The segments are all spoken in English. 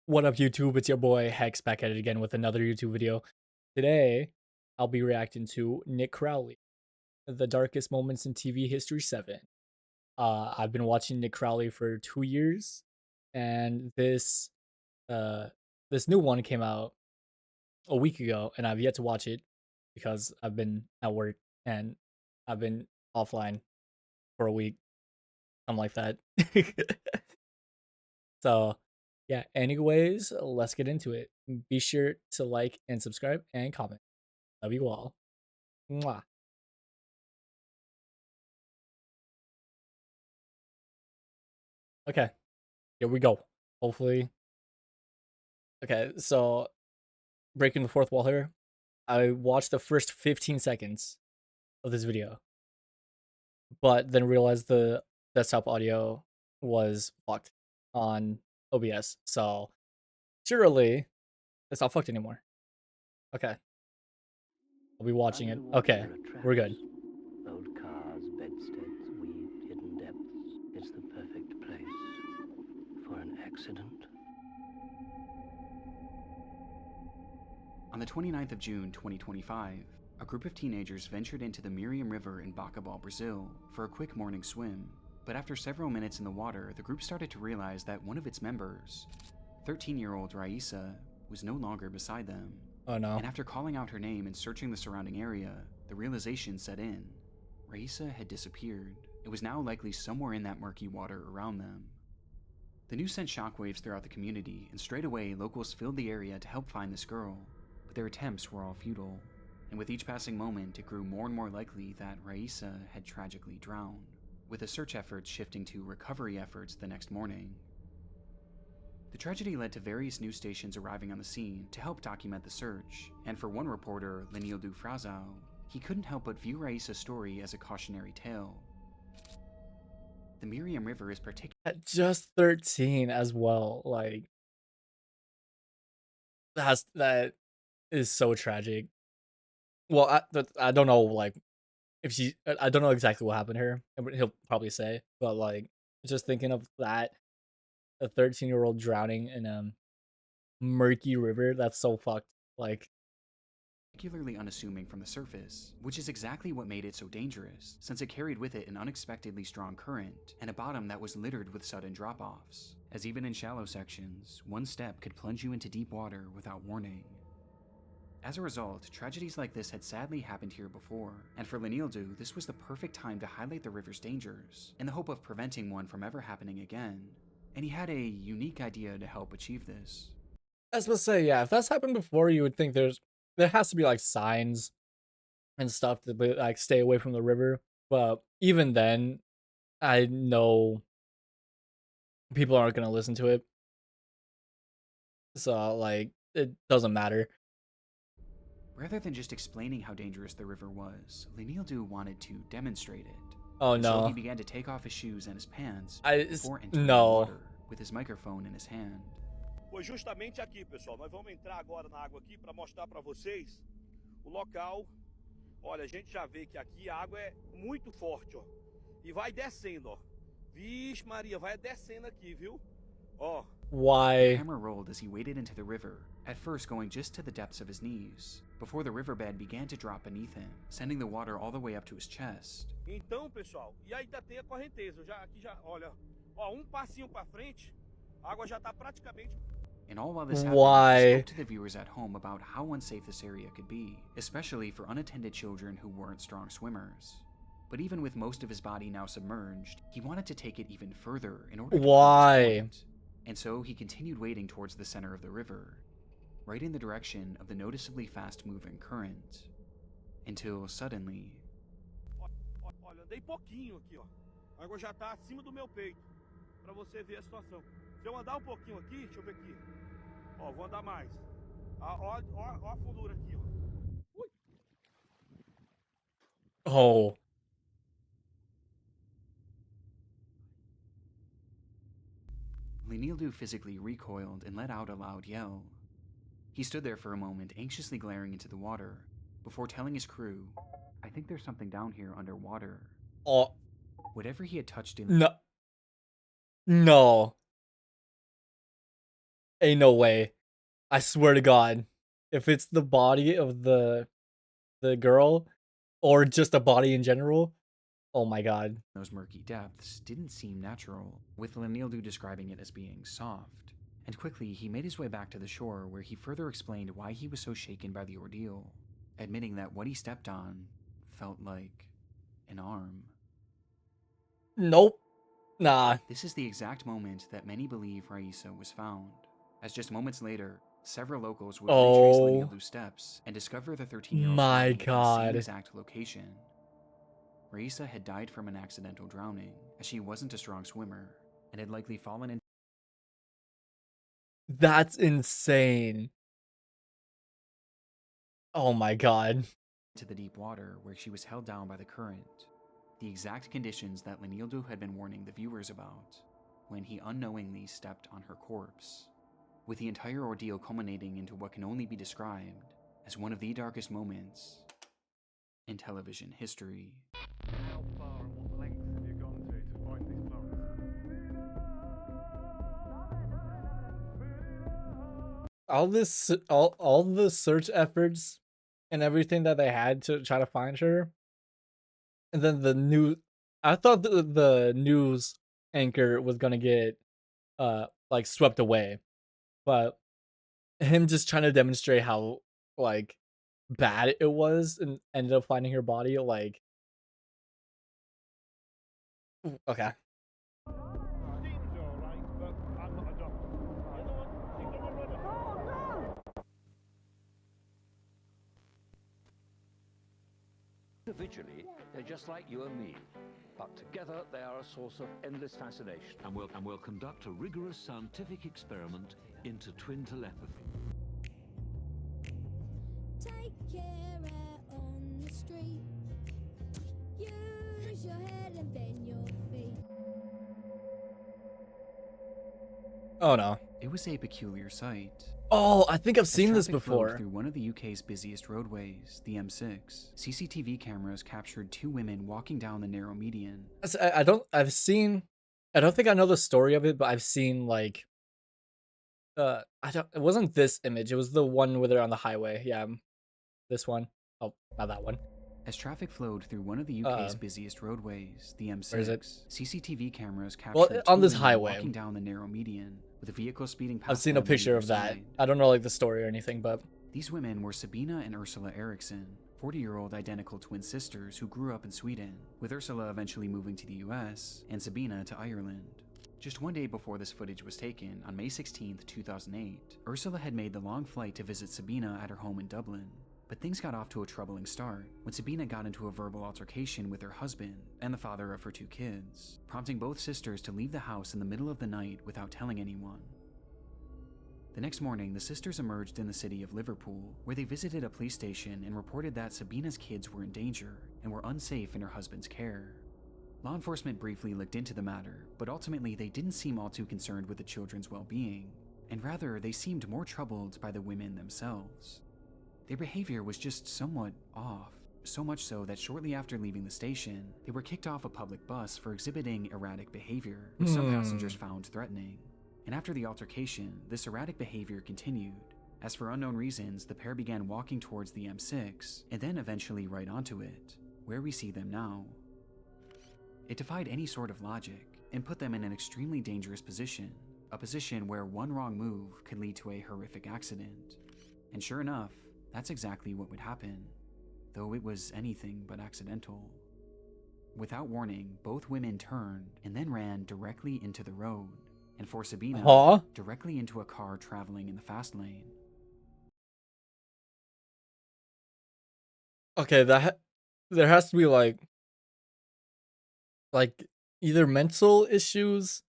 What up, YouTube? It's your boy Hex back at it again with another YouTube video. Today, I'll be reacting to Nick Crowley, The Darkest Moments in TV History 7. I've been watching Nick Crowley for 2 years, and uh this new one came out a week ago, and I've yet to watch it because I've been at work and I've been offline for a week, something like that. So, yeah, anyways, let's get into it. Be sure to like and subscribe and comment. Love you all. Mwah. Okay, here we go. Hopefully. Okay, so breaking the fourth wall here. I watched the first 15 seconds of this video, but then realized the desktop audio was fucked on OBS. So, surely it's not fucked anymore. Okay, I'll be watching it. Okay, we're good. Old cars, bedsteads, weaved hidden depths. It's the perfect place for an accident. On the 29th of June 2025, a group of teenagers ventured into the Miriam River in Bacabal, Brazil, for a quick morning swim. But after several minutes in the water, the group started to realize that one of its members, 13-year-old Raisa, was no longer beside them. Oh no. And after calling out her name and searching the surrounding area, the realization set in. Raisa had disappeared. It was now likely somewhere in that murky water around them. The news sent shockwaves throughout the community, and straight away locals filled the area to help find this girl. But their attempts were all futile, and with each passing moment it grew more and more likely that Raisa had tragically drowned, with the search efforts shifting to recovery efforts the next morning. The tragedy led to various news stations arriving on the scene to help document the search, and for one reporter, Lenildo Frazao, he couldn't help but view Raisa's story as a cautionary tale. The Miriam River is particularly At just 13 as well, like that is so tragic. Well, I don't know, like if she, I don't know exactly what happened here. He'll probably say, but like just thinking of that, a 13-year-old drowning in a murky river, that's so fucked. Like, unassuming from the surface, which is exactly what made it so dangerous, since it carried with it an unexpectedly strong current and a bottom that was littered with sudden drop-offs, as even in shallow sections, one step could plunge you into deep water without warning. As a result, tragedies like this had sadly happened here before, and for Lenildo, this was the perfect time to highlight the river's dangers, in the hope of preventing one from ever happening again. And he had a unique idea to help achieve this. I was supposed to say, yeah, if that's happened before, you would think there has to be like signs and stuff to be, like stay away from the river. But even then, I know people aren't gonna listen to it, so like it doesn't matter. Rather than just explaining how dangerous the river was, Lenildo wanted to demonstrate it. Oh And so he no, began to take off his shoes and his pants I before entering the no. water, with his microphone in his hand. Foi justamente aqui, pessoal. Nós vamos entrar agora na água aqui para mostrar para vocês o local. Olha, a gente já vê que aqui a água é muito forte, ó. E vai descendo, ó. Vixe Maria, vai descendo aqui, viu? Ó. The Why? camera rolled as he waded into the river, at first going just to the depths of his knees, before the riverbed began to drop beneath him, sending the water all the way up to his chest. Então, pessoal, e aí tem a correnteza. Aqui já, olha, ó, passinho para frente, a água já tá praticamente. And all while this happened, he Why? spoke to the viewers at home about how unsafe this area could be, especially for unattended children who weren't strong swimmers. But even with most of his body now submerged, he wanted to take it even further in order to prove Why? his point. And so he continued wading towards the center of the river, right in the direction of the noticeably fast-moving current, until suddenly... Olha, andei pouquinho aqui, ó. A água já tá acima do meu peito, para você ver a situação. Se eu andar pouquinho aqui, deixa eu ver aqui. Ó, vou andar mais. Ó a fundura aqui, ó. Ui. Oh. Lenildo physically recoiled and let out a loud yell. He stood there for a moment, anxiously glaring into the water, before telling his crew, "I think there's something down here underwater." Oh. Whatever he had touched in... No. No. Ain't no way. I swear to God, if it's the body of the girl, or just a body in general, oh my God. Those murky depths didn't seem natural, with Lenildu describing it as being soft. And quickly, he made his way back to the shore, where he further explained why he was so shaken by the ordeal, admitting that what he stepped on felt like an arm. Nope. Nah. This is the exact moment that many believe Raisa was found, as just moments later, several locals would retrace Oh Lenildu's steps and discover the 13-year-old's my body at the same God. exact location. Raisa had died from an accidental drowning, as she wasn't a strong swimmer, and had likely fallen into That's insane. Oh my God. the deep water where she was held down by the current, the exact conditions that Lenildu had been warning the viewers about, when he unknowingly stepped on her corpse, with the entire ordeal culminating into what can only be described as one of the darkest moments in television history. How far and what lengths have you gone to find these plants? All the search efforts and everything that they had to try to find her, and then the new, I thought the news anchor was gonna get like swept away, but him just trying to demonstrate how like bad it was and ended up finding her body, like okay. Seems alright, but I'm not a doctor. Seems alright. Individually, they're just like you and me, but together they are a source of endless fascination. And we'll conduct a rigorous scientific experiment into twin telepathy. Take care out on the street. Use your head and then your feet. Oh no. It was a peculiar sight. Oh, I think I've As seen this traffic flowed before. through one of the UK's busiest roadways, the M6, CCTV cameras captured two women walking down the narrow median. I don't think I know the story of it, but I've seen like it wasn't this image, it was the one where they're on the highway. Yeah, this one. Oh, not that one. As traffic flowed through one of the UK's busiest roadways, the M6, where is it? CCTV cameras captured on two this women highway. walking down the narrow median, with a vehicle speeding past I've seen them a on picture either of that. side. I don't know like the story or anything, but These women were Sabina and Ursula Ericson, 40-year-old identical twin sisters who grew up in Sweden, with Ursula eventually moving to the US and Sabina to Ireland. Just one day before this footage was taken, on May 16, 2008, Ursula had made the long flight to visit Sabina at her home in Dublin. But things got off to a troubling start when Sabina got into a verbal altercation with her husband and the father of her two kids, prompting both sisters to leave the house in the middle of the night without telling anyone. The next morning, the sisters emerged in the city of Liverpool, where they visited a police station and reported that Sabina's kids were in danger and were unsafe in her husband's care. Law enforcement briefly looked into the matter, but ultimately they didn't seem all too concerned with the children's well-being, and rather they seemed more troubled by the women themselves. Their behavior was just somewhat off, so much so that shortly after leaving the station, they were kicked off a public bus for exhibiting erratic behavior, which some passengers found threatening. And after the altercation, this erratic behavior continued, as for unknown reasons, the pair began walking towards the M6, and then eventually right onto it, where we see them now. It defied any sort of logic, and put them in an extremely dangerous position, a position where one wrong move could lead to a horrific accident. And sure enough, that's exactly what would happen, though it was anything but accidental. Without warning, both women turned and then ran directly into the road, and for Sabina, directly into a car traveling in the fast lane. okay, there has to be like either mental issues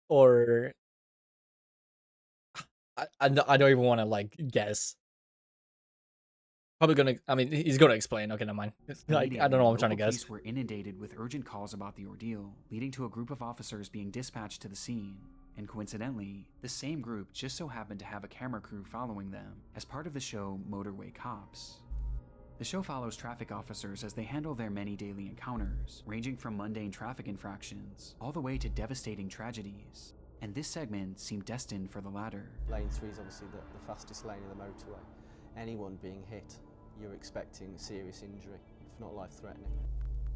or I don't even want to like guess. Probably gonna. I mean, he's gonna explain. Okay, never mind. Like, I don't know what I'm trying to guess. Police were inundated with urgent calls about the ordeal, leading to a group of officers being dispatched to the scene. And coincidentally, the same group just so happened to have a camera crew following them as part of the show Motorway Cops. The show follows traffic officers as they handle their many daily encounters, ranging from mundane traffic infractions all the way to devastating tragedies. and this segment seemed destined for the latter. Lane 3 is obviously the fastest lane in the motorway. Anyone being hit, you're expecting serious injury, if not life-threatening.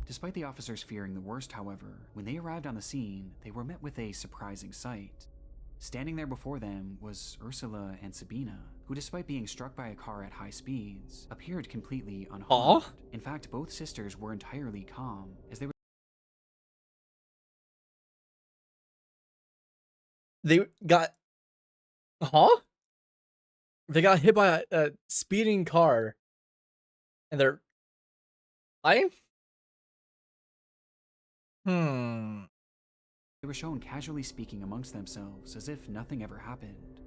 Despite the officers fearing the worst, however, when they arrived on the scene, they were met with a surprising sight. Standing there before them was Ursula and Sabina, who, despite being struck by a car at high speeds, appeared completely unharmed. Aw. In fact, both sisters were entirely calm, as they were They got, huh? They got hit by a speeding car, and they're fine. They were shown casually speaking amongst themselves as if nothing ever happened.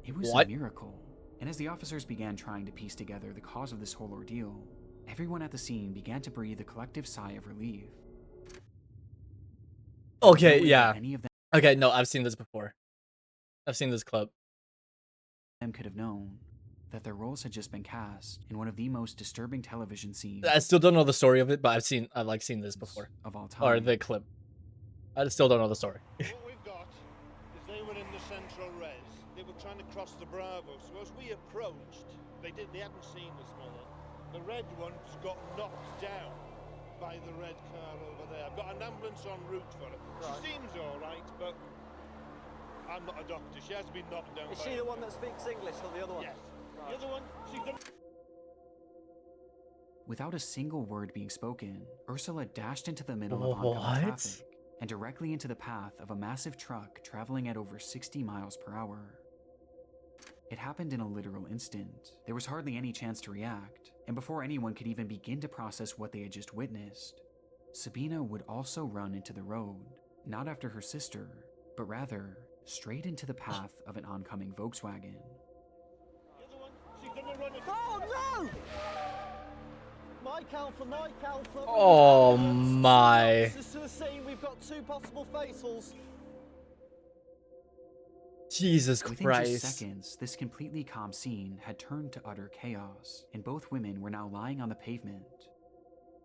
It was What? a miracle, and as the officers began trying to piece together the cause of this whole ordeal, everyone at the scene began to breathe a collective sigh of relief. Okay, No way yeah. that any of Okay, no, I've seen this before. I've seen this clip. them could have known that their roles had just been cast in one of the most disturbing television scenes I still don't know the story of it, but I've like seen this before, of all or time. the clip. I still don't know the story. What we've got is they were in the central res. They were trying to cross the Bravo. So as we approached, they hadn't seen us, Mother. The red ones got knocked down by the red car over there. I've got an ambulance en route for her. She seems all right, but I'm not a doctor. She has been knocked down. Is by she a the one car. that speaks English or the other one? Yes. The other one, she's done. Without a single word being spoken, Ursula dashed into the middle of oncoming What? traffic and directly into the path of a massive truck traveling at over 60 miles per hour. It happened in a literal instant. There was hardly any chance to react, and before anyone could even begin to process what they had just witnessed, Sabina would also run into the road, not after her sister, but rather straight into the path of an oncoming Volkswagen. The other one, she's done a run. Oh no! Mike Alpha, Mike Alpha. Oh my. This is to the scene. We've got two possible fatals. Jesus Within Christ. just seconds, this completely calm scene had turned to utter chaos, and both women were now lying on the pavement.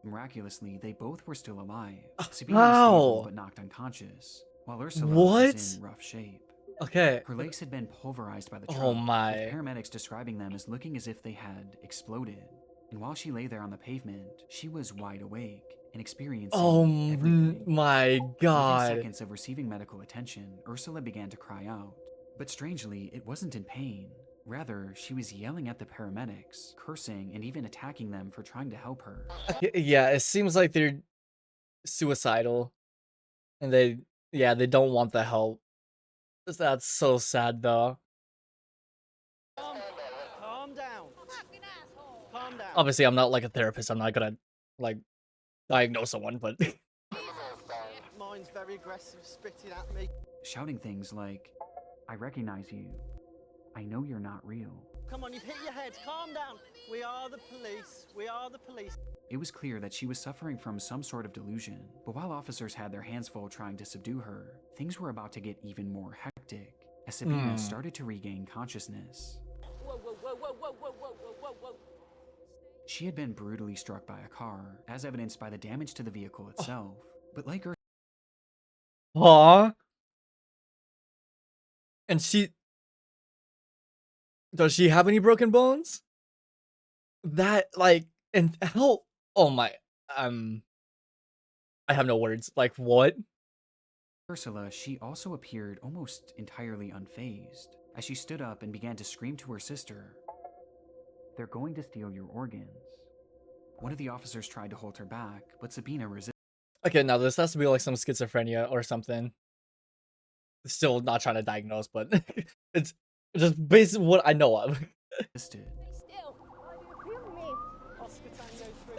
Miraculously, they both were still alive. Sabina was stable How? but knocked unconscious, while Ursula What? was in rough shape. Okay. Her legs had been pulverized by the truck, Oh my. with paramedics describing them as looking as if they had exploded. And while she lay there on the pavement, she was wide awake and experiencing Oh everything. my Within god. seconds of receiving medical attention, Ursula began to cry out. But strangely, it wasn't in pain. Rather, she was yelling at the paramedics, cursing, and even attacking them for trying to help her. Yeah, it seems like they're suicidal, and they don't want the help. That's so sad though. Calm down. Calm down. Obviously, I'm not like a therapist. I'm not gonna like diagnose someone, but Mine's very aggressive, spitting at me. Shouting things like, "I recognize you. I know you're not real." Come on, you've hit your head. Calm down. We are the police. We are the police. It was clear that she was suffering from some sort of delusion, but while officers had their hands full trying to subdue her, things were about to get even more hectic as Sabina started to regain consciousness. Whoa, whoa, whoa, whoa, whoa, whoa, whoa, whoa, whoa, whoa. She had been brutally struck by a car, as evidenced by the damage to the vehicle itself, but like her, Aw. And does she have any broken bones? That like, and how? Oh my, I have no words. Like what? Ursula, she also appeared almost entirely unfazed as she stood up and began to scream to her sister, "They're going to steal your organs." One of the officers tried to hold her back, but Sabina resisted. Okay, now this has to be like some schizophrenia or something. Still not trying to diagnose, but it's just based on what I know of.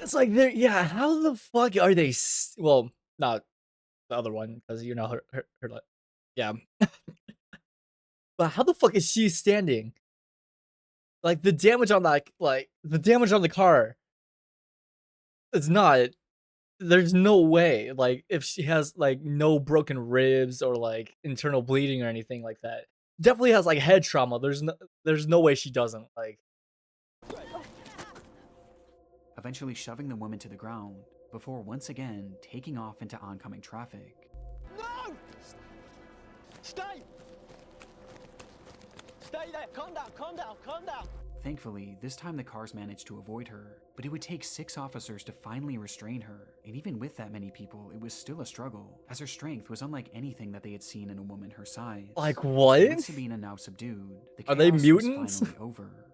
It's like they're, yeah, how the fuck are they? Well, not the other one, because you know her yeah. But how the fuck is she standing? Like the damage on that, like the damage on the car. It's not. There's no way. Like if she has like no broken ribs or like internal bleeding or anything like that. Definitely has like head trauma. There's no way she doesn't. Like. Eventually shoving the woman to the ground before once again taking off into oncoming traffic. No! Stay! Stay there! Calm down, calm down, calm down! Thankfully, this time the cars managed to avoid her, but it would take 6 officers to finally restrain her, and even with that many people, it was still a struggle, as her strength was unlike anything that they had seen in a woman her size. Like what? With Sabina now subdued, the Are they chaos mutants? was finally over.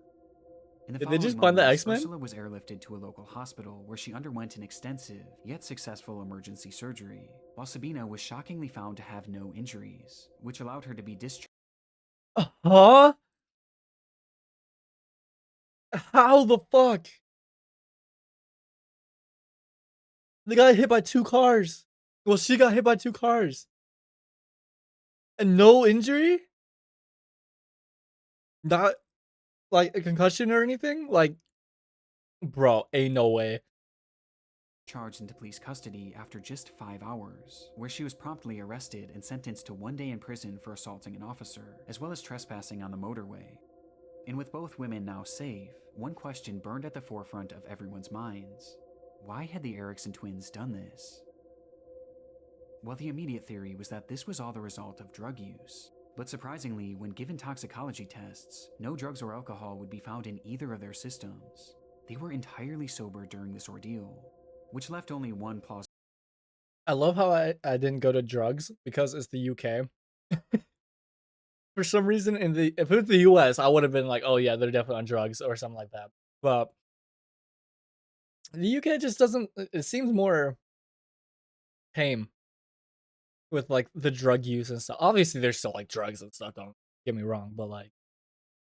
In the Did they following just find the moments, X-Men? Ursula was airlifted to a local hospital where she underwent an extensive, yet successful emergency surgery, while Sabina was shockingly found to have no injuries, which allowed her to be discharged. Huh? How the fuck? They got hit by 2 cars. Well, she got hit by 2 cars. And no injury? Not like a concussion or anything? Like, bro, ain't no way. Charged into police custody after just 5 hours, where she was promptly arrested and sentenced to 1 day in prison for assaulting an officer, as well as trespassing on the motorway. And with both women now safe, one question burned at the forefront of everyone's minds. Why had the Ericson twins done this? Well, the immediate theory was that this was all the result of drug use. But surprisingly, when given toxicology tests, no drugs or alcohol would be found in either of their systems. They were entirely sober during this ordeal, which left only one plausible. I love how I didn't go to drugs because it's the UK. For some reason, if it was the US, I would have been like, oh yeah, they're definitely on drugs or something like that. But the UK just doesn't. It seems more tame with like the drug use and stuff. Obviously, there's still like drugs and stuff. Don't get me wrong, but like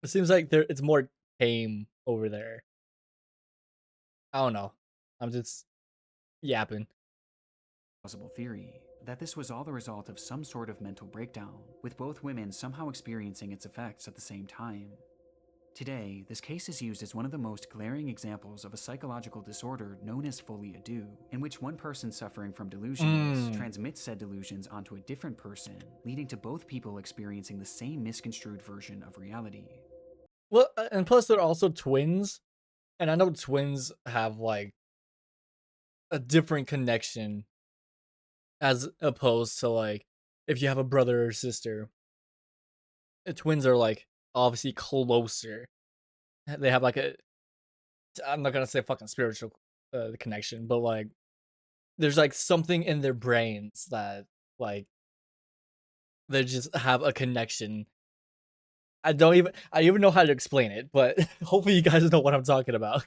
it seems like it's more tame over there. I don't know. I'm just yapping. Plausible theory that this was all the result of some sort of mental breakdown, with both women somehow experiencing its effects at the same time. Today, this case is used as one of the most glaring examples of a psychological disorder known as folie à deux, in which one person suffering from delusions transmits said delusions onto a different person, leading to both people experiencing the same misconstrued version of reality. Well, and plus they're also twins, and I know twins have like a different connection as opposed to like if you have a brother or sister. Twins are like obviously closer. They have like I'm not gonna say fucking spiritual connection, but like there's like something in their brains that like they just have a connection. I don't even know how to explain it, but hopefully you guys know what I'm talking about.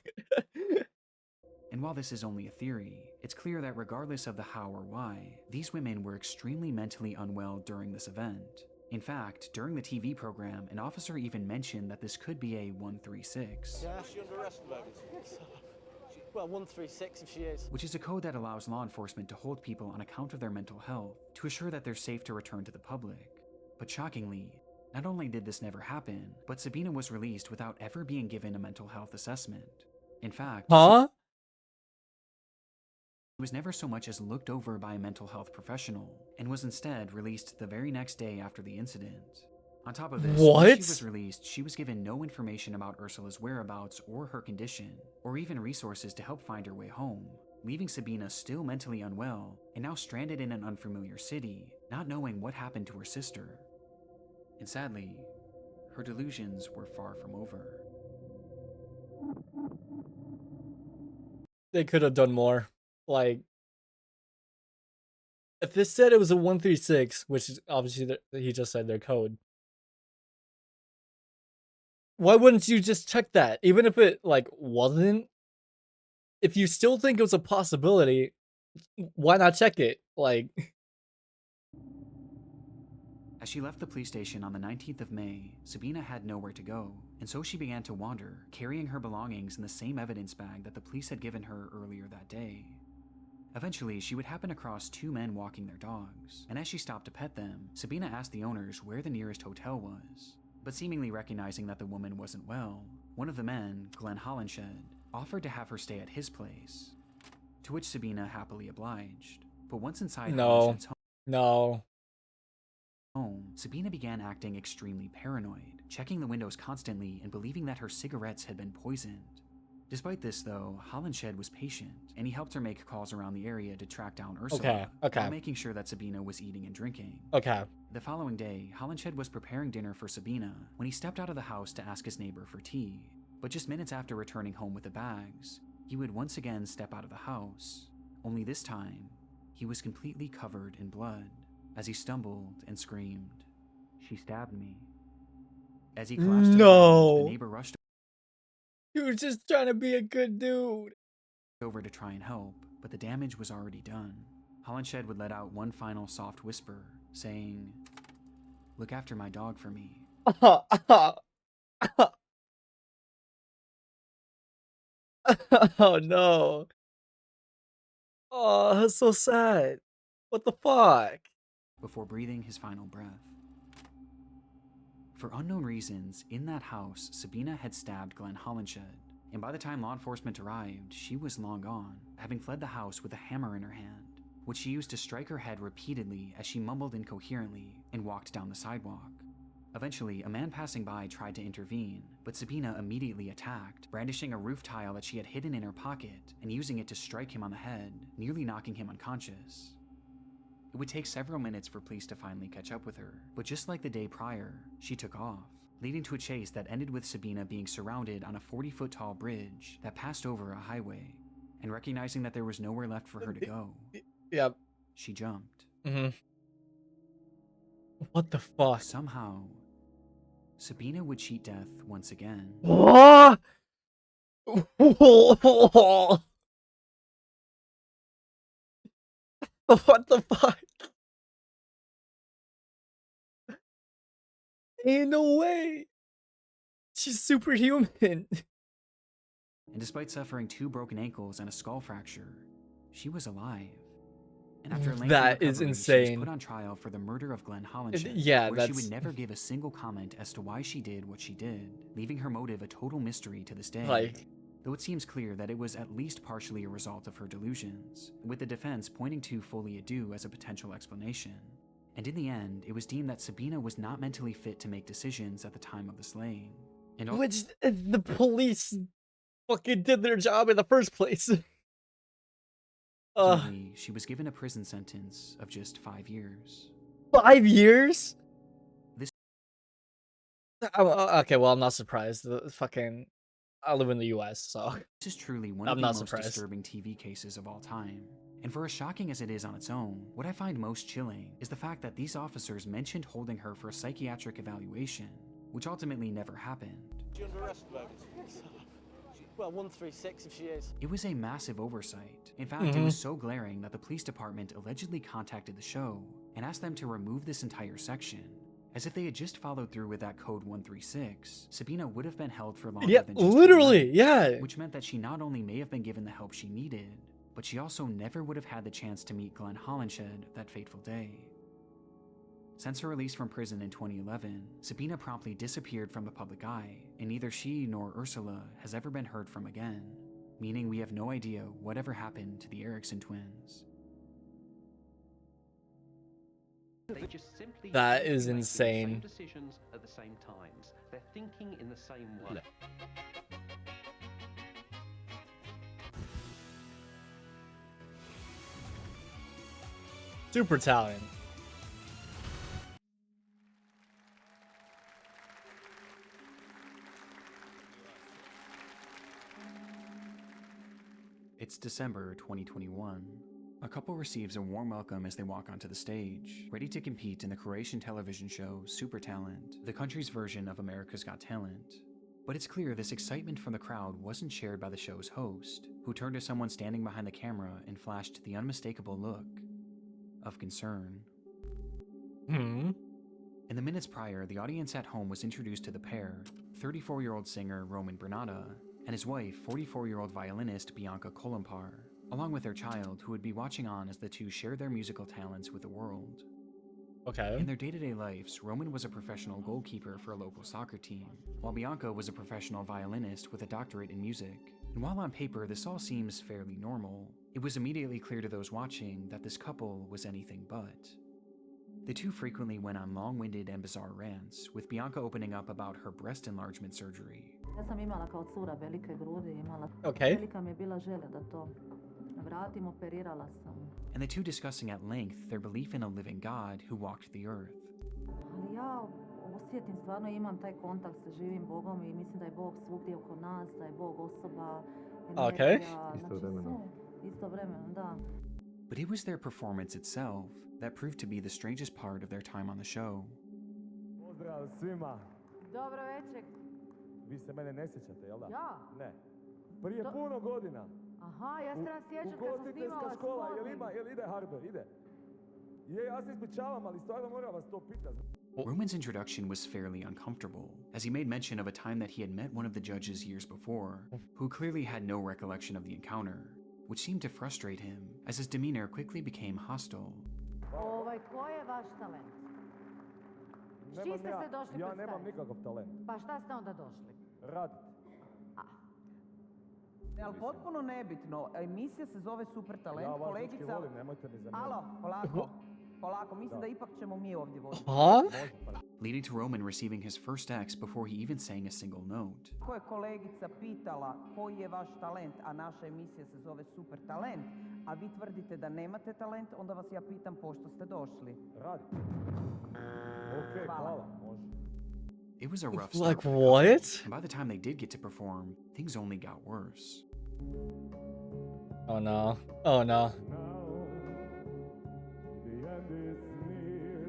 And while this is only a theory, it's clear that regardless of the how or why, these women were extremely mentally unwell during this event. In fact, during the TV program, an officer even mentioned that this could be a 136. Yeah, she under arrest, ladies. Well, 136 if she is. Which is a code that allows law enforcement to hold people on account of their mental health to assure that they're safe to return to the public. But shockingly, not only did this never happen, but Sabina was released without ever being given a mental health assessment. In fact, Huh? She was never so much as looked over by a mental health professional, and was instead released the very next day after the incident. On top of this, when she was released, she was given no information about Ursula's whereabouts or her condition, or even resources to help find her way home, leaving Sabina still mentally unwell and now stranded in an unfamiliar city, not knowing what happened to her sister. And sadly, her delusions were far from over. They could have done more. Like, if this said it was a 136, which is obviously he just said their code, why wouldn't you just check that? Even if it like wasn't, if you still think it was a possibility, why not check it? Like, as she left the police station on the 19th of May, Sabina had nowhere to go, and so she began to wander, carrying her belongings in the same evidence bag that the police had given her earlier that day. Eventually, she would happen across 2 men walking their dogs, and as she stopped to pet them, Sabina asked the owners where the nearest hotel was. But seemingly recognizing that the woman wasn't well, one of the men, Glenn Hollenshed, offered to have her stay at his place, to which Sabina happily obliged. But once inside Hollenshed's home, Sabina began acting extremely paranoid, checking the windows constantly and believing that her cigarettes had been poisoned. Despite this, though, Hollenshed was patient, and he helped her make calls around the area to track down Ursula, Okay. while making sure that Sabina was eating and drinking. Okay. The following day, Hollenshed was preparing dinner for Sabina when he stepped out of the house to ask his neighbor for tea. But just minutes after returning home with the bags, he would once again step out of the house. Only this time, he was completely covered in blood as he stumbled and screamed, "She stabbed me." As he collapsed to the ground, the neighbor rushed He was just trying to be a good dude. over to try and help, but the damage was already done. Hollenshed would let out one final soft whisper, saying, "Look after my dog for me." Oh no. Oh, that's so sad. What the fuck? Before breathing his final breath. For unknown reasons, in that house, Sabina had stabbed Glenn Hollenshed, and by the time law enforcement arrived, she was long gone, having fled the house with a hammer in her hand, which she used to strike her head repeatedly as she mumbled incoherently and walked down the sidewalk. Eventually, a man passing by tried to intervene, but Sabina immediately attacked, brandishing a roof tile that she had hidden in her pocket and using it to strike him on the head, nearly knocking him unconscious. It would take several minutes for police to finally catch up with her, but just like the day prior, she took off, leading to a chase that ended with Sabina being surrounded on a 40-foot tall bridge that passed over a highway, and recognizing that there was nowhere left for her to go, Yep. she jumped. What the fuck? Somehow, Sabina would cheat death once again. What? What the fuck? Ain't no way. She's superhuman. And despite suffering 2 broken ankles and a skull fracture, she was alive. And after a lengthy That is recovery, insane. she was put on trial for the murder of Glenn Hollenshed, Yeah, where she would never give a single comment as to why she did what she did, leaving her motive a total mystery to this day. Like, though it seems clear that it was at least partially a result of her delusions, with the defense pointing to Folie à Deux as a potential explanation. And in the end, it was deemed that Sabina was not mentally fit to make decisions at the time of the slaying. And which the police fucking did their job in the first place. ultimately, she was given a prison sentence of just 5 years. 5 years? This okay, well, I'm not surprised. I live in the US, so is truly one I'm of the not most surprised. disturbing TV cases of all time. And for as shocking as it is on its own, what I find most chilling is the fact that these officers mentioned holding her for a psychiatric evaluation, which ultimately never happened. Is she under arrest, Logan? Well, 136 if she is. It was a massive oversight. In fact, it was so glaring that the police department allegedly contacted the show and asked them to remove this entire section. As if they had just followed through with that code 136, Sabina would have been held for longer than just literally, 1 night, yeah. which meant that she not only may have been given the help she needed, but she also never would have had the chance to meet Glenn Hollenshed that fateful day. Since her release from prison in 2011, Sabina promptly disappeared from the public eye, and neither she nor Ursula has ever been heard from again, meaning we have no idea whatever happened to the Ericson twins. They just simply That seem to is be making the insane. same decisions at the same times. They're thinking in the same way. Super talent. It's December 2021. A couple receives a warm welcome as they walk onto the stage, ready to compete in the Croatian television show Super Talent, the country's version of America's Got Talent. But it's clear this excitement from the crowd wasn't shared by the show's host, who turned to someone standing behind the camera and flashed the unmistakable look of concern. In the minutes prior, the audience at home was introduced to the pair, 34-year-old singer Roman Bernata and his wife, 44-year-old violinist Bianca Kolompar, along with their child, who would be watching on as the two shared their musical talents with the world. Okay. In their day-to-day lives, Roman was a professional goalkeeper for a local soccer team, while Bianca was a professional violinist with a doctorate in music. And while on paper this all seems fairly normal, it was immediately clear to those watching that this couple was anything but. The two frequently went on long-winded and bizarre rants, with Bianca opening up about her breast enlargement surgery. Ja sam imala kao cura velike grudi, imala Okay. velika mi je bila želja da to vratim, operirala sam. And the two discussing at length their belief in a living God who walked the earth. Ali ja osjetim, stvarno imam taj kontakt sa živim Bogom i mislim da je Bog svugdje oko nas, da je Bog osoba, Okay. energija, znači istovremeno, da. But it was their performance itself that proved to be the strangest part of their time on the show. Pozdrav svima. Dobro večer. Vi se mene ne sjećate, jel da? Ja? Ne. Prije puno godina. Aha, ja se nas sjećam kad sam Ugostiteljska snimala škola, spot. jel ide Hardo, ide? Je, ja se ispričavam, ali stvarno moram vas to pitat. Roman's introduction was fairly uncomfortable, as he made mention of a time that he had met one of the judges years before, who clearly had no recollection of the encounter, which seemed to frustrate him, as his demeanor quickly became hostile. Ko je vaš talent? S čim ste se došli Ja nemam nikakav talent. Pa šta ste onda došli? Radit. Ali potpuno nebitno, emisija se zove Super talent, Ja vas kolegica... dečki volim, nemojte mi zamjeriti. Alo, polako, mislim da ipak ćemo mi ovdje voditi. Leading to Roman receiving his first X before he even sang a single note. Ako je kolegica pitala koji je vaš talent, a naša emisija se zove Super talent, a vi tvrdite da nemate talent, onda vas ja pitam pošto ste došli. Radit. Okej, hvala, može. It was a rough Like, start for the what? couple, and by the time they did get to perform, things only got worse. Oh no. Oh no. The end is near,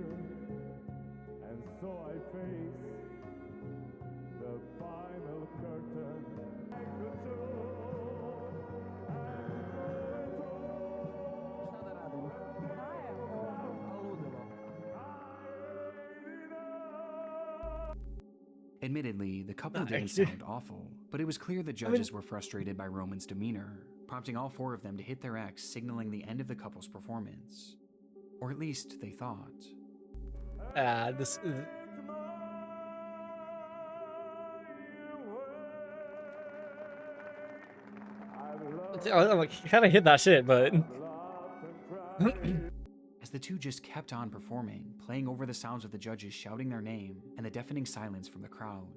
and so I face the final curtain. Šta da radimo? Ludilo. Admittedly, the couple didn't Nice. sound awful, but it was clear the judges were frustrated by Roman's demeanor, prompting all four of them to hit their X, signaling the end of the couple's performance. Or at least they thought. This is... I'm like, kind of hit that shit, but... As the two just kept on performing, playing over the sounds of the judges shouting their name and the deafening silence from the crowd.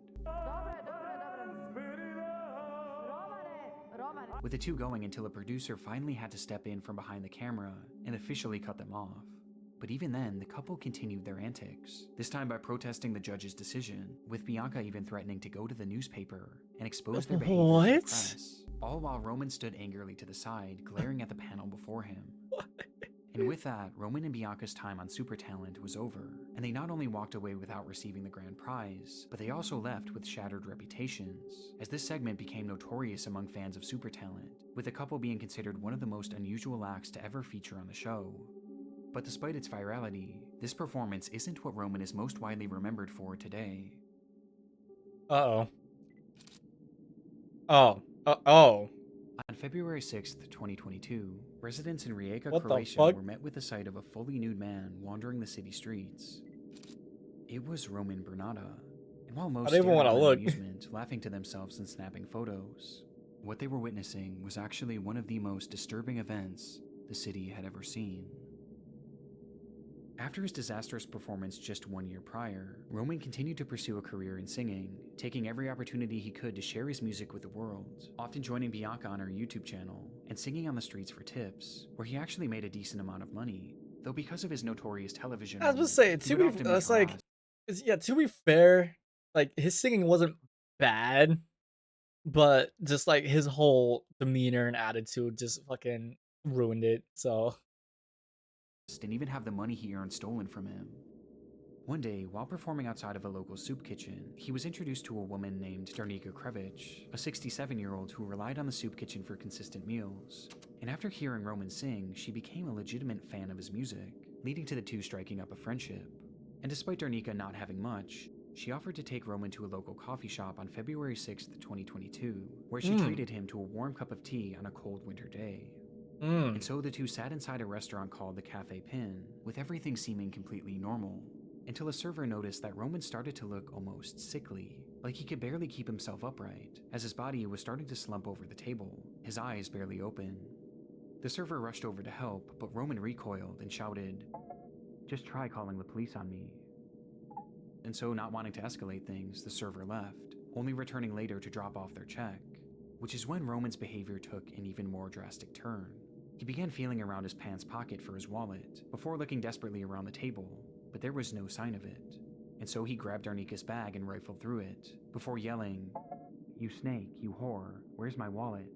With the two going until a producer finally had to step in from behind the camera and officially cut them off. But even then, the couple continued their antics, this time by protesting the judge's decision, with Bianca even threatening to go to the newspaper and expose their behavior to the press, all while Roman stood angrily to the side, glaring at the panel before him. And with that, Roman and Bianca's time on Super Talent was over, and they not only walked away without receiving the grand prize, but they also left with shattered reputations, as this segment became notorious among fans of Super Talent, with the couple being considered one of the most unusual acts to ever feature on the show. But despite its virality, this performance isn't what Roman is most widely remembered for today. Uh-oh. Oh. On February 6th, 2022, residents in Rijeka, What the Croatia fuck? were met with the sight of a fully nude man wandering the city streets. It was Roman Bernata, and while most I don't even stared wanna on in look. amusement, laughing to themselves and snapping photos, what they were witnessing was actually one of the most disturbing events the city had ever seen. After his disastrous performance just 1 year prior, Roman continued to pursue a career in singing, taking every opportunity he could to share his music with the world, often joining Bianca on her YouTube channel, and singing on the streets for tips, where he actually made a decent amount of money, though because of his notorious television I was gonna say, he to would be, often be that's like, harassed. yeah, to be fair, like, his singing wasn't bad, but just, like, his whole demeanor and attitude just fucking ruined it, so... And even have the money he earned stolen from him. One day, while performing outside of a local soup kitchen, he was introduced to a woman named Darnika Krevich, a 67-year-old who relied on the soup kitchen for consistent meals. And after hearing Roman sing, she became a legitimate fan of his music, leading to the two striking up a friendship. And despite Darnika not having much, she offered to take Roman to a local coffee shop on February 6th, 2022, where she treated him to a warm cup of tea on a cold winter day. And so the two sat inside a restaurant called the Cafe Pin, with everything seeming completely normal, until a server noticed that Roman started to look almost sickly, like he could barely keep himself upright, as his body was starting to slump over the table, his eyes barely open. The server rushed over to help, but Roman recoiled and shouted, Just try calling the police on me. And so, not wanting to escalate things, the server left, only returning later to drop off their check, which is when Roman's behavior took an even more drastic turn. He began feeling around his pants pocket for his wallet, before looking desperately around the table, but there was no sign of it. And so he grabbed Darnika's bag and rifled through it, before yelling, "You snake, you whore, where's my wallet?"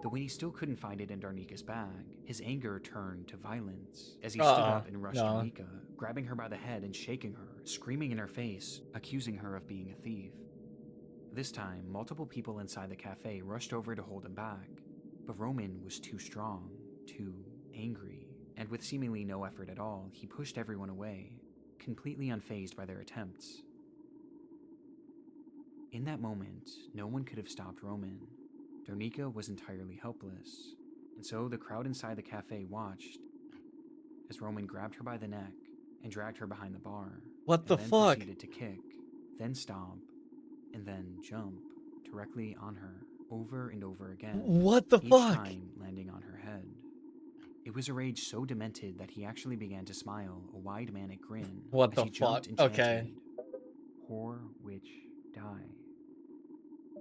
Though when he still couldn't find it in Darnika's bag, his anger turned to violence as he stood up and rushed Darnika, grabbing her by the head and shaking her, screaming in her face, accusing her of being a thief. This time, multiple people inside the cafe rushed over to hold him back, but Roman was too strong, too angry, and with seemingly no effort at all, he pushed everyone away, completely unfazed by their attempts. In that moment, no one could have stopped Roman. Darnika was entirely helpless, and so the crowd inside the cafe watched as Roman grabbed her by the neck and dragged her behind the bar. What the then fuck? Proceeded to kick, then stomp, and then jump directly on her over and over again. What the each fuck? time landing on her head. It was a rage so demented that he actually began to smile, a wide manic grin. What as the he jumped fuck? and Okay. chanted, "Whore, witch, die."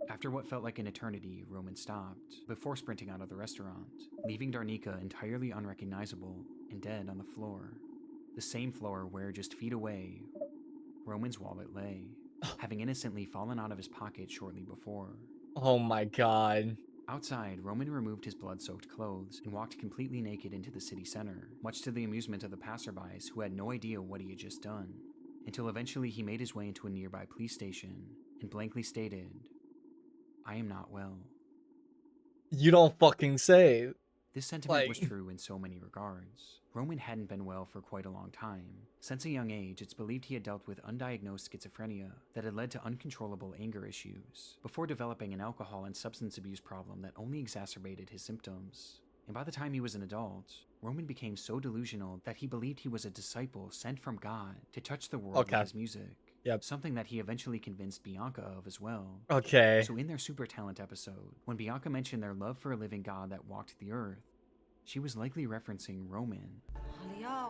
After what felt like an eternity, Roman stopped, before sprinting out of the restaurant, leaving Darnika entirely unrecognizable and dead on the floor. The same floor where, just feet away, Roman's wallet lay, having innocently fallen out of his pocket shortly before. Oh my god. Outside, Roman removed his blood-soaked clothes and walked completely naked into the city center, much to the amusement of the passerbys who had no idea what he had just done, until eventually he made his way into a nearby police station and blankly stated, "I am not well." You don't fucking say. This sentiment was true in so many regards. Roman hadn't been well for quite a long time. Since a young age, it's believed he had dealt with undiagnosed schizophrenia that had led to uncontrollable anger issues, before developing an alcohol and substance abuse problem that only exacerbated his symptoms. And by the time he was an adult, Roman became so delusional that he believed he was a disciple sent from God to touch the world with his music. Yep. Something that he eventually convinced Bianca of as well. Okay. So in their Super Talent episode, when Bianca mentioned their love for a living God that walked the earth, she was likely referencing Roman. Ali ja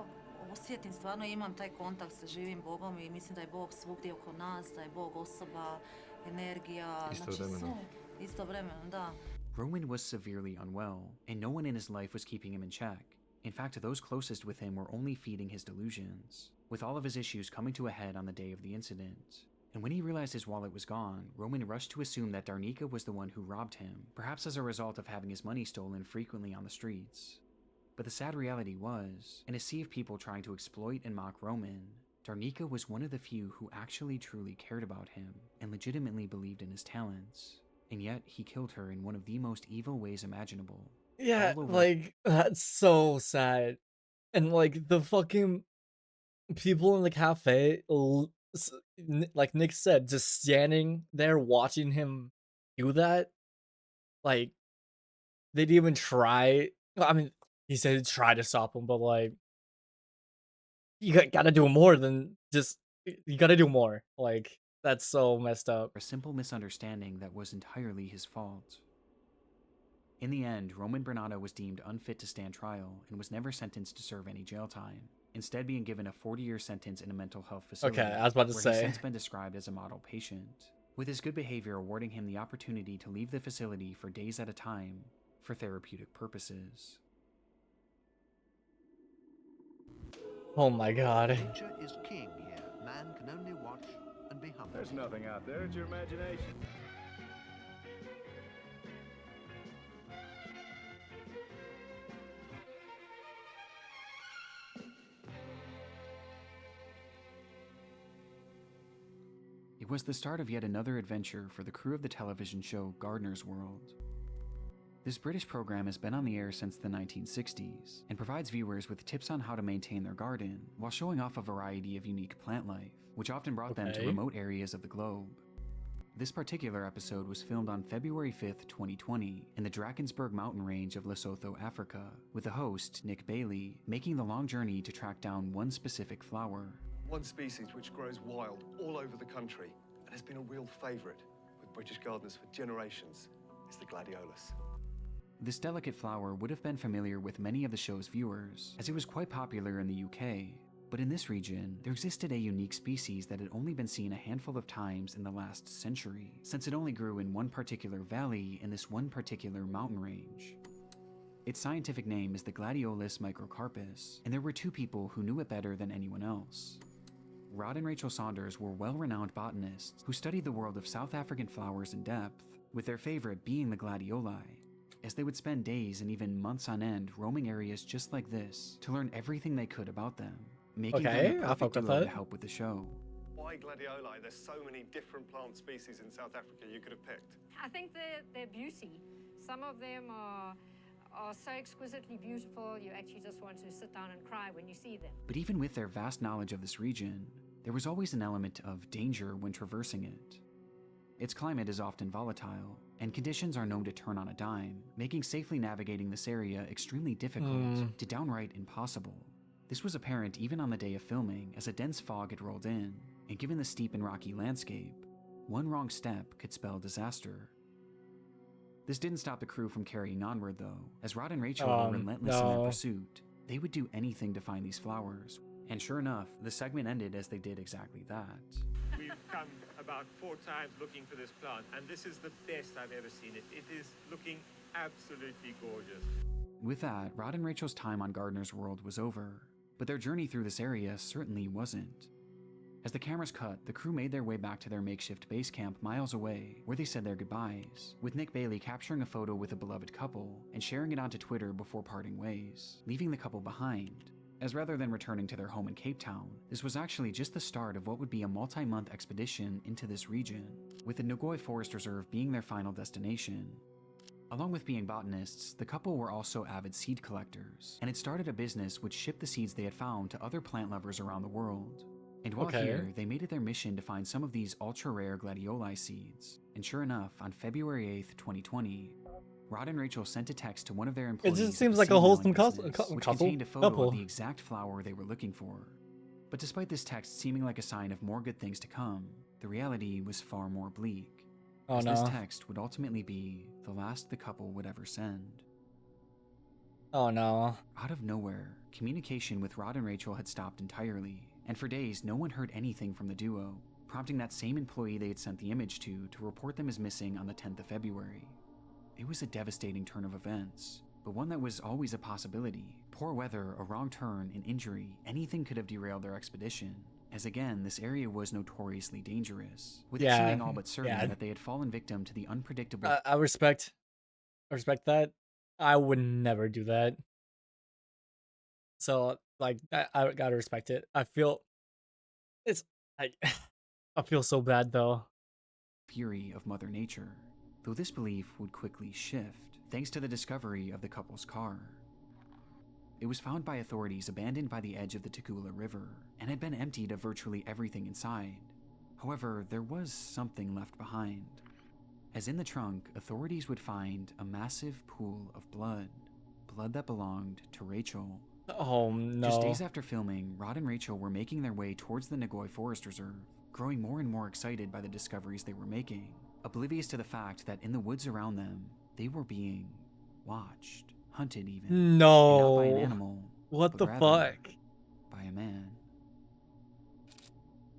osjetim, stvarno imam taj kontakt sa živim Bogom I mislim da je Bog svugdje oko nas, da je Bog osoba, energija, znači sve. Istovremeno, da. Roman was severely unwell, and no one in his life was keeping him in check. In fact, those closest with him were only feeding his delusions, with all of his issues coming to a head on the day of the incident. And when he realized his wallet was gone, Roman rushed to assume that Darnika was the one who robbed him, perhaps as a result of having his money stolen frequently on the streets. But the sad reality was, in a sea of people trying to exploit and mock Roman, Darnika was one of the few who actually truly cared about him and legitimately believed in his talents. And yet, he killed her in one of the most evil ways imaginable. Yeah, like, that's so sad. And, like, the fucking people in the cafe, like Nick said, just standing there watching him do that, like, they didn't even try. I mean, he said try to stop him, but, like, you gotta do more than just, you gotta do more. Like, that's so messed up. A simple misunderstanding that was entirely his fault. In the end, Roman Bernardo was deemed unfit to stand trial and was never sentenced to serve any jail time, instead being given a 40-year sentence in a mental health facility. Okay, I was about to where say. He's since been described as a model patient, with his good behavior awarding him the opportunity to leave the facility for days at a time for therapeutic purposes. Oh my god. Nature is king here. Man can only watch and be humble. There's nothing out there, it's your imagination. It was the start of yet another adventure for the crew of the television show Gardener's World. This British program has been on the air since the 1960s and provides viewers with tips on how to maintain their garden while showing off a variety of unique plant life, which often brought them to remote areas of the globe. This particular episode was filmed on February 5th, 2020 in the Drakensberg mountain range of Lesotho, Africa, with the host, Nick Bailey, making the long journey to track down one specific flower. One species which grows wild all over the country and has been a real favourite with British gardeners for generations is the gladiolus. This delicate flower would have been familiar with many of the show's viewers, as it was quite popular in the UK, But in this region, there existed a unique species that had only been seen a handful of times in the last century, since it only grew in one particular valley in this one particular mountain range. Its scientific name is the Gladiolus microcarpus, and there were two people who knew it better than anyone else. Rod and Rachel Saunders were well-renowned botanists who studied the world of South African flowers in depth, with their favorite being the gladioli, as they would spend days and even months on end roaming areas just like this to learn everything they could about them, making them the perfect duo to help with the show. Why gladioli? There's so many different plant species in South Africa you could have picked. I think their beauty. Some of them are so exquisitely beautiful, you actually just want to sit down and cry when you see them. But even with their vast knowledge of this region, there was always an element of danger when traversing it. Its climate is often volatile, and conditions are known to turn on a dime, making safely navigating this area extremely difficult to downright impossible. This was apparent even on the day of filming, as a dense fog had rolled in, and given the steep and rocky landscape, one wrong step could spell disaster. This didn't stop the crew from carrying onward though, as Rod and Rachel were relentless in their pursuit. They would do anything to find these flowers, and sure enough, the segment ended as they did exactly that. We've come about 4 times looking for this plant, and this is the best I've ever seen it. It is looking absolutely gorgeous. With that, Rod and Rachel's time on Gardener's World was over, but their journey through this area certainly wasn't. As the cameras cut, the crew made their way back to their makeshift base camp miles away, where they said their goodbyes, with Nick Bailey capturing a photo with a beloved couple and sharing it onto Twitter before parting ways, leaving the couple behind. As rather than returning to their home in Cape Town, this was actually just the start of what would be a multi-month expedition into this region, with the Ngoi Forest Reserve being their final destination. Along with being botanists, the couple were also avid seed collectors, and had started a business which shipped the seeds they had found to other plant lovers around the world. And while here, they made it their mission to find some of these ultra-rare gladioli seeds. And sure enough, on February 8th, 2020, Rod and Rachel sent a text to one of their employees. It just seems like a wholesome couple. Which contained a photo of the exact flower they were looking for. But despite this text seeming like a sign of more good things to come, the reality was far more bleak. As this text would ultimately be the last the couple would ever send. Oh no. Out of nowhere, communication with Rod and Rachel had stopped entirely, and for days no one heard anything from the duo, prompting that same employee they had sent the image to report them as missing on the 10th of February. It was a devastating turn of events, but one that was always a possibility. Poor weather, a wrong turn, an injury, anything could have derailed their expedition, as again, this area was notoriously dangerous, with it seeming all but certain that they had fallen victim to the unpredictable. I respect that. I would never do that. So, like, I gotta respect it. I feel I feel so bad though. Fury of Mother Nature, though this belief would quickly shift thanks to the discovery of the couple's car. It was found by authorities abandoned by the edge of the Hekisada River and had been emptied of virtually everything inside. However, there was something left behind. As in the trunk, authorities would find a massive pool of blood that belonged to Rachel. Oh no. Just days after filming, Rod and Rachel were making their way towards the Ngoi Forest Reserve, growing more and more excited by the discoveries they were making, oblivious to the fact that in the woods around them, they were being watched, hunted even. No. And not by an animal, what the rather fuck? by a man.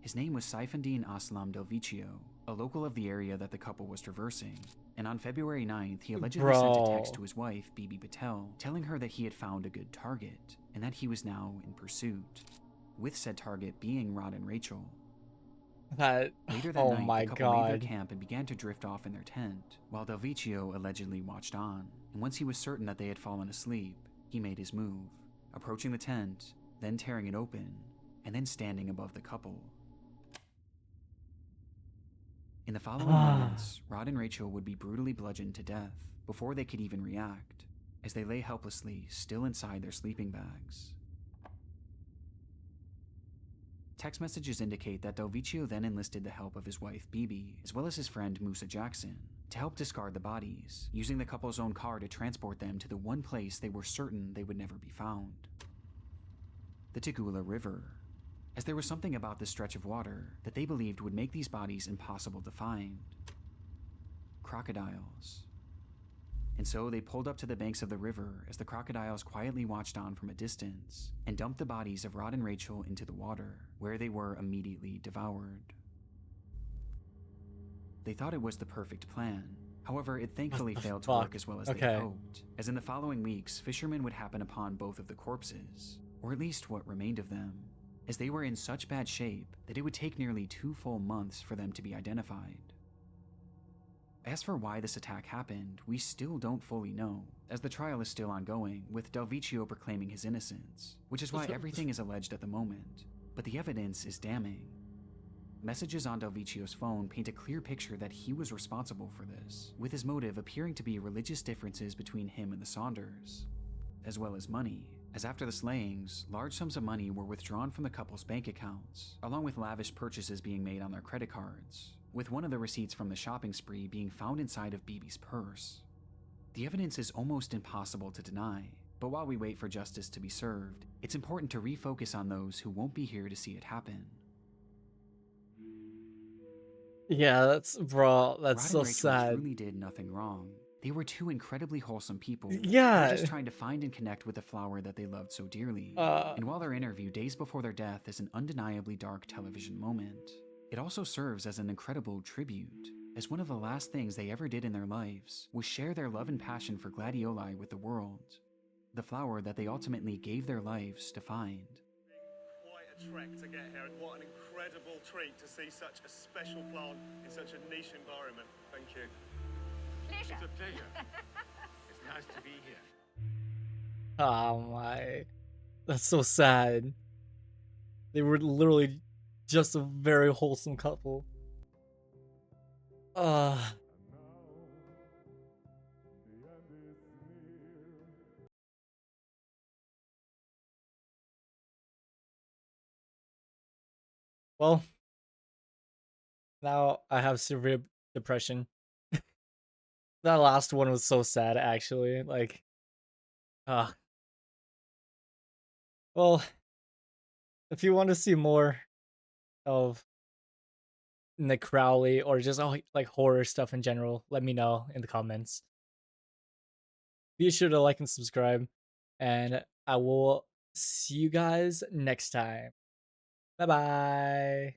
His name was Saifandine Aslam Delvicio, a local of the area that the couple was traversing, and on February 9th, he allegedly sent a text to his wife, Bibi Patel, telling her that he had found a good target, and that he was now in pursuit, with said target being Rod and Rachel. Later that night, the couple made their camp and began to drift off in their tent, while Delvicio allegedly watched on, and once he was certain that they had fallen asleep, he made his move, approaching the tent, then tearing it open, and then standing above the couple. In the following moments, Rod and Rachel would be brutally bludgeoned to death before they could even react, as they lay helplessly still inside their sleeping bags. Text messages indicate that Delvicio then enlisted the help of his wife Bibi, as well as his friend Musa Jackson, to help discard the bodies, using the couple's own car to transport them to the one place they were certain they would never be found: the Hekisada River, as there was something about this stretch of water that they believed would make these bodies impossible to find. Crocodiles. and so they pulled up to the banks of the river as the crocodiles quietly watched on from a distance and dumped the bodies of Rod and Rachel into the water, where they were immediately devoured. They thought it was the perfect plan. However, it thankfully failed to work as well as they had hoped, as in the following weeks, fishermen would happen upon both of the corpses, or at least what remained of them, as they were in such bad shape that it would take nearly 2 full months for them to be identified. As for why this attack happened, we still don't fully know, as the trial is still ongoing, with Delvicio proclaiming his innocence, which is why everything is alleged at the moment, but the evidence is damning. Messages on Delvicio's phone paint a clear picture that he was responsible for this, with his motive appearing to be religious differences between him and the Saunders, as well as money, as after the slayings, large sums of money were withdrawn from the couple's bank accounts, along with lavish purchases being made on their credit cards, with one of the receipts from the shopping spree being found inside of Bibi's purse. The evidence is almost impossible to deny, but while we wait for justice to be served, it's important to refocus on those who won't be here to see it happen. Yeah, that's so Rod and Rachel sad. truly did nothing wrong. They were two incredibly wholesome people. Yeah. They were just trying to find and connect with the flower that they loved so dearly. And while their interview days before their death is an undeniably dark television moment, it also serves as an incredible tribute, as one of the last things they ever did in their lives was share their love and passion for gladioli with the world, the flower that they ultimately gave their lives to find. Quite a trek to get here, and what an incredible treat to see such a special plant in such a niche environment. Thank you. Pleasure. It's a pleasure. It's nice to be here. Oh my. That's so sad. They were literally just a very wholesome couple. Well, now I have severe depression. That last one was so sad, actually. Like, well, if you want to see more of Nick Crowley or just like horror stuff in general, let me know in the comments. Be sure to like and subscribe, and I will see you guys next time. Bye bye.